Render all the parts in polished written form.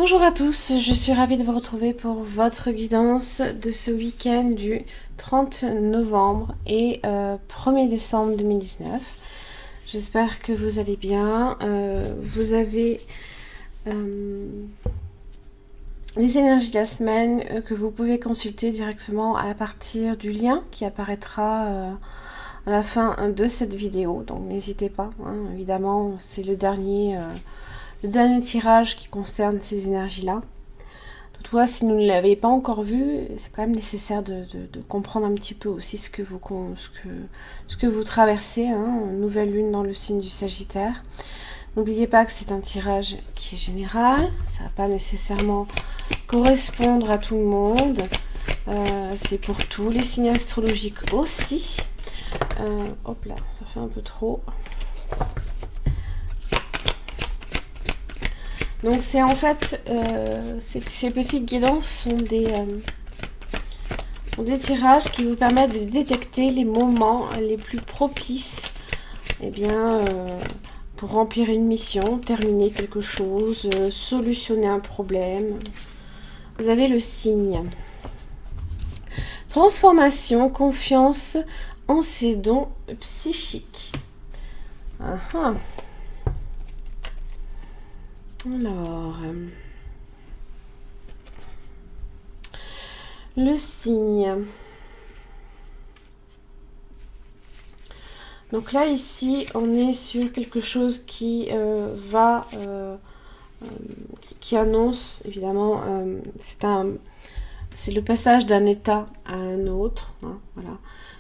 Bonjour à tous, je suis ravie de vous retrouver pour votre guidance de ce week-end du 30 novembre et 1er décembre 2019. J'espère que vous allez bien. Vous avez les énergies de la semaine que vous pouvez consulter directement à partir du lien qui apparaîtra à la fin de cette vidéo. Donc n'hésitez pas, hein, évidemment c'est le dernier tirage qui concerne ces énergies-là. Toutefois, si vous ne l'avez pas encore vu, c'est quand même nécessaire de comprendre un petit peu aussi ce que vous traversez, hein, nouvelle lune dans le signe du Sagittaire. N'oubliez pas que c'est un tirage qui est général, ça ne va pas nécessairement correspondre à tout le monde, c'est pour tous les signes astrologiques aussi. Hop là, ça fait un peu trop. Donc c'est en fait, ces petites guidances sont des tirages qui vous permettent de détecter les moments les plus propices pour remplir une mission, terminer quelque chose, solutionner un problème. Vous avez le signe. Transformation, confiance en ses dons psychiques. Alors, le signe. Donc là, ici, on est sur quelque chose qui qui annonce, évidemment, c'est le passage d'un état à un autre. Hein, voilà.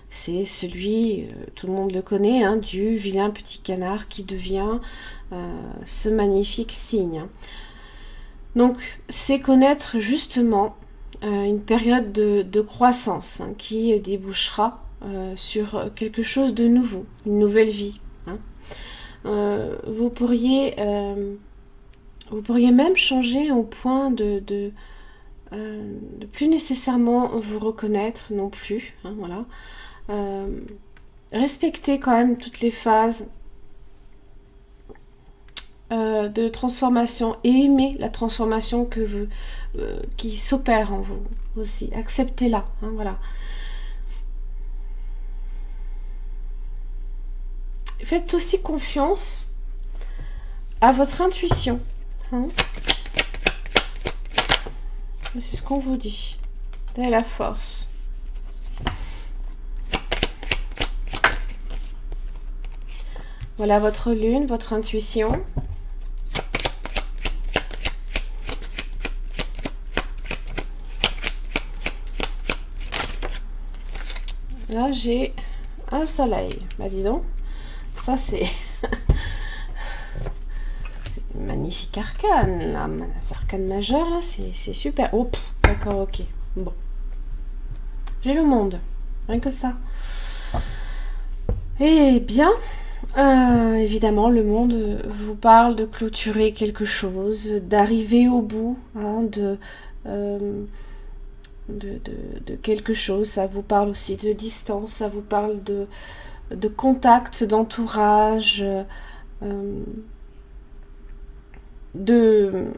C'est celui, tout le monde le connaît, hein, du vilain petit canard qui devient ce magnifique signe. Donc, c'est connaître justement une période de croissance, hein, qui débouchera sur quelque chose de nouveau, une nouvelle vie. Hein. Vous pourriez même changer au point de plus nécessairement vous reconnaître non plus. Hein, voilà. Respecter quand même toutes les phases de transformation et aimer la transformation qui s'opère en vous aussi. Acceptez-la. Hein, voilà. Faites aussi confiance à votre intuition. Hein. C'est ce qu'on vous dit. Vous avez la force. Voilà votre lune, votre intuition. Là, j'ai un soleil. Bah, dis donc. Ça, c'est une magnifique arcane. Là. C'est arcane majeur, là. C'est super. Oh, d'accord, ok. Bon. J'ai le monde. Rien que ça. Eh bien, évidemment, le monde vous parle de clôturer quelque chose, d'arriver au bout, hein, de quelque chose. Ça vous parle aussi de distance, ça vous parle de contact, d'entourage, de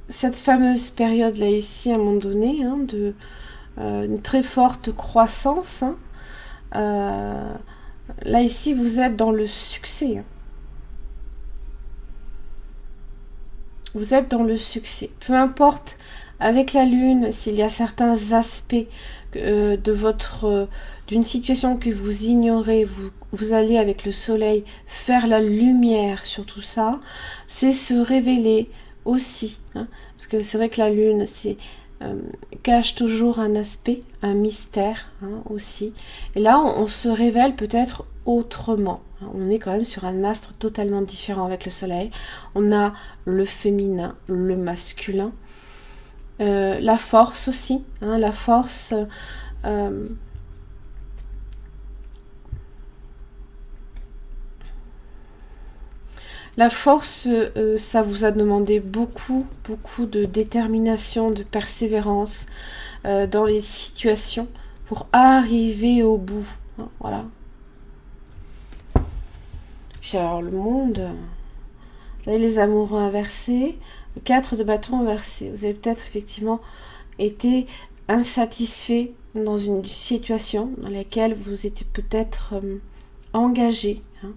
cette fameuse période là ici à un moment donné, hein, de une très forte croissance. Hein. Là ici vous êtes dans le succès. Hein. Vous êtes dans le succès. Peu importe avec la lune s'il y a certains aspects d'une situation que vous ignorez, vous allez avec le soleil faire la lumière sur tout ça. C'est se révéler aussi. Hein, parce que c'est vrai que la lune, cache toujours un aspect, un mystère, hein, aussi. Et là, on se révèle peut-être autrement. On est quand même sur un astre totalement différent avec le soleil. On a le féminin, le masculin. La force aussi. Hein, la force... la force, ça vous a demandé beaucoup de détermination, de persévérance dans les situations pour arriver au bout. Hein, voilà. Puis alors le monde, Vous avez les amoureux inversés, le 4 de bâton inversé. Vous avez peut-être effectivement été insatisfait dans une situation dans laquelle vous étiez peut-être engagé. Hein.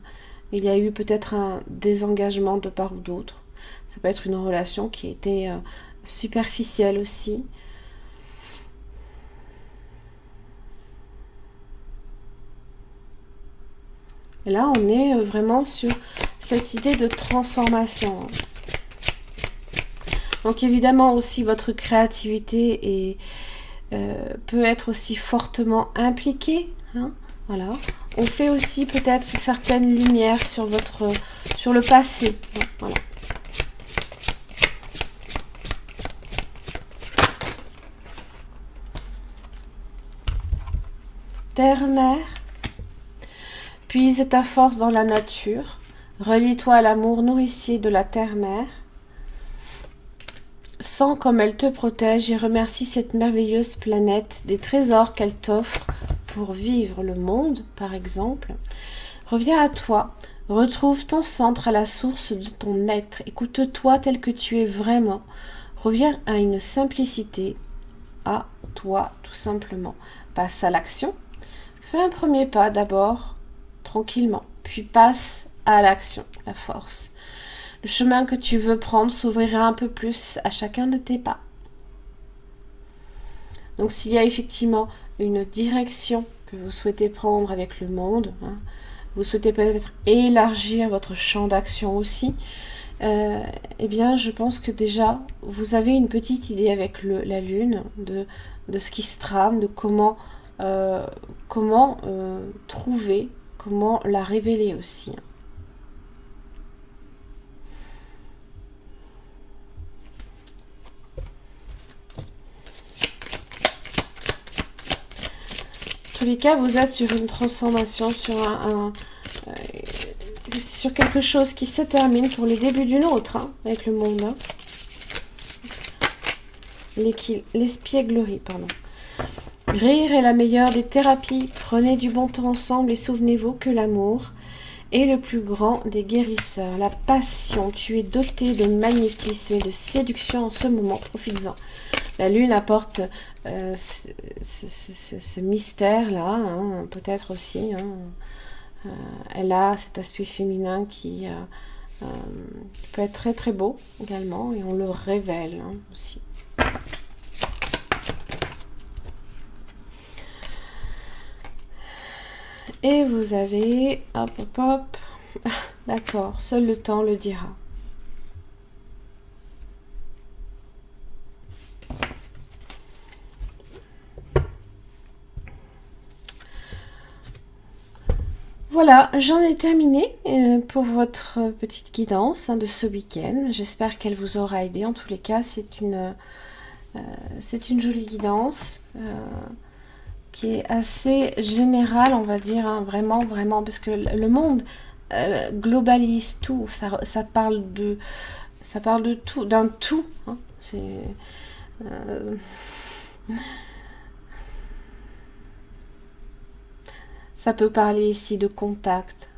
Il y a eu peut-être un désengagement de part ou d'autre. Ça peut être une relation qui a été superficielle aussi. Et là, on est vraiment sur cette idée de transformation. Donc évidemment aussi, votre créativité peut être aussi fortement impliquée. Hein, voilà. On fait aussi peut-être certaines lumières sur le passé. Hein, voilà. Terre-mère. Puise ta force dans la nature, relie-toi à l'amour nourricier de la terre-mère. Sens comme elle te protège et remercie cette merveilleuse planète des trésors qu'elle t'offre pour vivre le monde, par exemple. Reviens à toi, retrouve ton centre à la source de ton être, écoute-toi tel que tu es vraiment. Reviens à une simplicité, à toi tout simplement. Passe à l'action. Fais un premier pas d'abord, tranquillement, puis passe à l'action, la force. Le chemin que tu veux prendre s'ouvrira un peu plus à chacun de tes pas. Donc s'il y a effectivement une direction que vous souhaitez prendre avec le monde, hein, vous souhaitez peut-être élargir votre champ d'action aussi, eh bien je pense que déjà vous avez une petite idée avec la lune de ce qui se trame, de comment trouver, comment la révéler aussi. En tous les cas, vous êtes sur une transformation, sur quelque chose qui se termine pour le début d'une autre, hein, avec le monde. Hein. L'espièglerie, pardon. Rire est la meilleure des thérapies. Prenez du bon temps ensemble et souvenez-vous que l'amour est le plus grand des guérisseurs. La passion, tu es doté de magnétisme et de séduction en ce moment. Profites-en. La lune apporte ce mystère-là, hein, peut-être aussi. Hein, elle a cet aspect féminin qui peut être très très beau également et on le révèle hein, aussi. Et vous avez, hop, hop, hop, d'accord, seul le temps le dira. Voilà, j'en ai terminé pour votre petite guidance hein, de ce week-end. J'espère qu'elle vous aura aidé. En tous les cas, c'est une jolie guidance. Qui est assez général, on va dire, hein, vraiment, vraiment, parce que le monde globalise tout, ça parle de tout, d'un tout. Hein, ça peut parler ici de contact,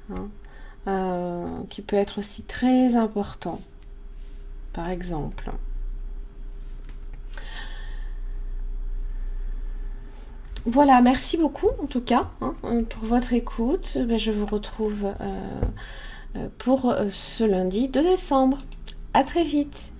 hein, qui peut être aussi très important, par exemple. Voilà, merci beaucoup en tout cas hein, pour votre écoute. Je vous retrouve pour ce lundi 2 décembre. À très vite.